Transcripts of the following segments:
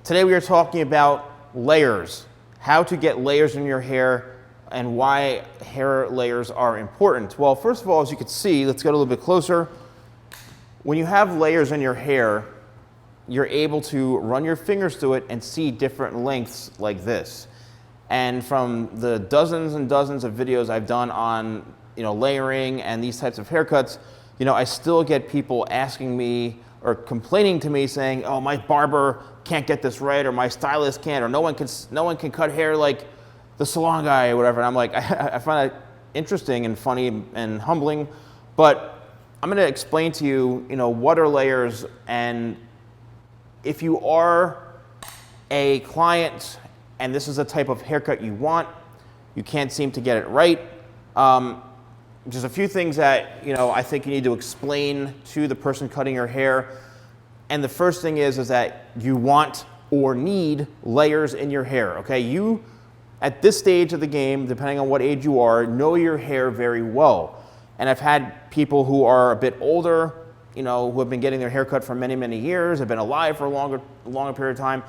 Today we are talking about layers, how to get layers in your hair and why hair layers are important. Well, first of all, as you can see, let's get a little bit closer. When you have layers in your hair, you're able to run your fingers through it and see different lengths like this. And from the dozens and dozens of videos I've done on layering and these types of haircuts, I still get people asking me or complaining to me saying, oh, my barber can't get this right, or my stylist can't, or no one can cut hair like the salon guy or whatever. And I'm like, I find that interesting and funny and humbling, but I'm gonna explain to you, what are layers, and if you are a client and this is the type of haircut you want, you can't seem to get it right, just a few things that I think you need to explain to the person cutting your hair. And the first thing is that you want or need layers in your hair, okay? You, at this stage of the game, depending on what age you are, know your hair very well. And I've had people who are a bit older, who have been getting their hair cut for many, many years, have been alive for a longer period of time,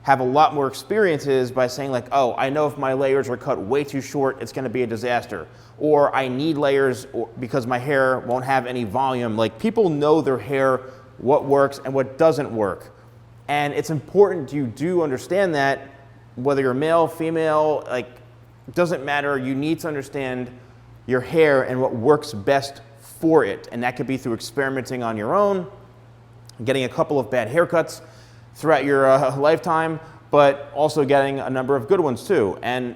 have a lot more experiences by saying like, oh, I know if my layers are cut way too short, it's gonna be a disaster. Or I need layers because my hair won't have any volume. Like, people know their hair, what works and what doesn't work. And it's important you do understand that, whether you're male, female, like, it doesn't matter. You need to understand your hair and what works best for it. And that could be through experimenting on your own, getting a couple of bad haircuts throughout your lifetime, but also getting a number of good ones too. And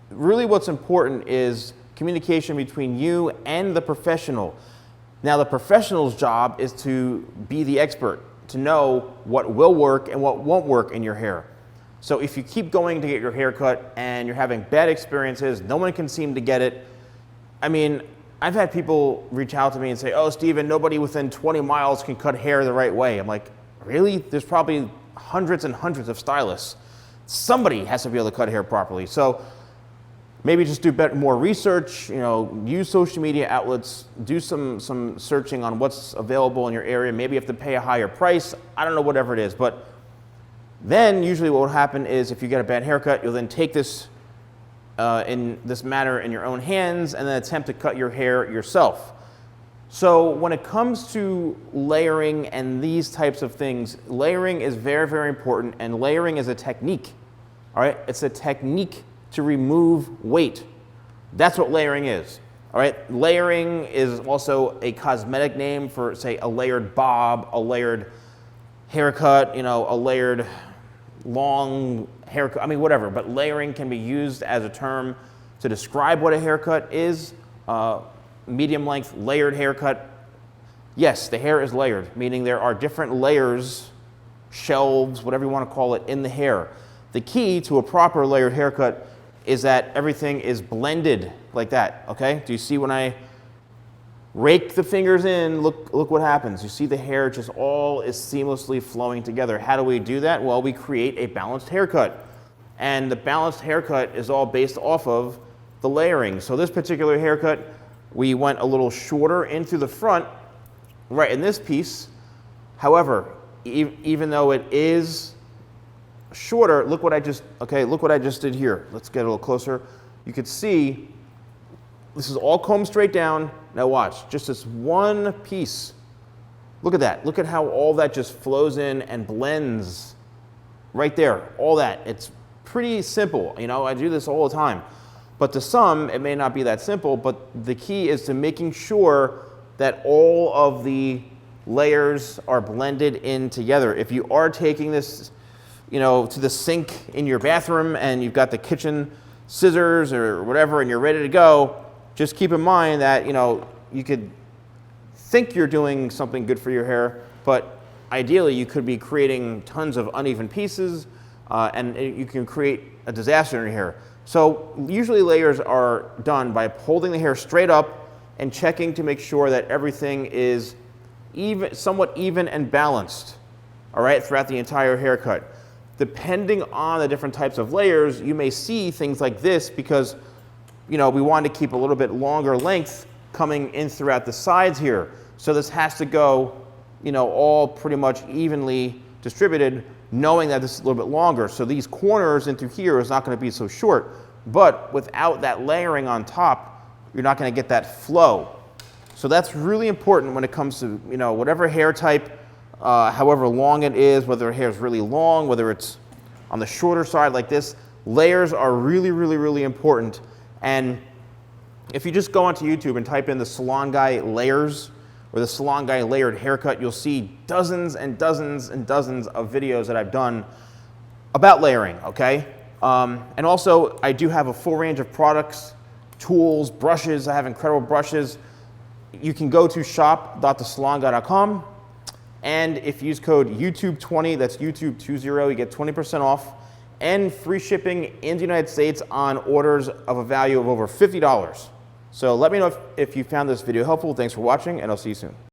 really what's important is communication between you and the professional. Now, the professional's job is to be the expert, to know what will work and what won't work in your hair. So if you keep going to get your hair cut and you're having bad experiences, no one can seem to get it. I mean, I've had people reach out to me and say, oh, Steven, nobody within 20 miles can cut hair the right way. I'm like, really? There's probably hundreds and hundreds of stylists. Somebody has to be able to cut hair properly. So maybe just do more research, use social media outlets, do some searching on what's available in your area. Maybe you have to pay a higher price. I don't know, whatever it is. But then usually what will happen is if you get a bad haircut, you'll then take this in this matter in your own hands and then attempt to cut your hair yourself. So when it comes to layering and these types of things, layering is very, very important, and layering is a technique, all right? It's a technique to remove weight. That's what layering is, all right? Layering is also a cosmetic name for, say, a layered bob, a layered haircut, a layered long haircut, I mean, whatever. But layering can be used as a term to describe what a haircut is. Medium length layered haircut. Yes, the hair is layered, meaning there are different layers, shelves, whatever you want to call it, in the hair. The key to a proper layered haircut is that everything is blended like that, okay? Do you see when I rake the fingers in, look what happens. You see the hair just all is seamlessly flowing together. How do we do that? Well, we create a balanced haircut. And the balanced haircut is all based off of the layering. So this particular haircut, we went a little shorter in through the front, right in this piece. However, even though it is shorter, look what I just did here. Let's get a little closer. You could see this is all combed straight down. Now watch, just this one piece. Look at that. Look at how all that just flows in and blends right there. All that. It's pretty simple. I do this all the time. But to some, it may not be that simple, but the key is to making sure that all of the layers are blended in together. If you are taking this, to the sink in your bathroom and you've got the kitchen scissors or whatever and you're ready to go, just keep in mind that, you could think you're doing something good for your hair, but ideally you could be creating tons of uneven pieces and you can create a disaster in your hair. So usually layers are done by holding the hair straight up and checking to make sure that everything is somewhat even and balanced, all right, throughout the entire haircut. Depending on the different types of layers, you may see things like this because, we want to keep a little bit longer length coming in throughout the sides here. So this has to go, all pretty much evenly distributed knowing that this is a little bit longer. So these corners into here is not going to be so short, but without that layering on top, you're not going to get that flow. So that's really important when it comes to, you know, whatever hair type, however long it is, whether hair is really long, whether it's on the shorter side like this, layers are really, really, really important. And if you just go onto YouTube and type in the Salon Guy layers or the Salon Guy layered haircut, you'll see dozens and dozens and dozens of videos that I've done about layering, okay? And also, I do have a full range of products, tools, brushes. I have incredible brushes. You can go to shop.thesalonguy.com, and if you use code YouTube20, that's YouTube20, you get 20% off and free shipping in the United States on orders of a value of over $50. So let me know if you found this video helpful. Thanks for watching, and I'll see you soon.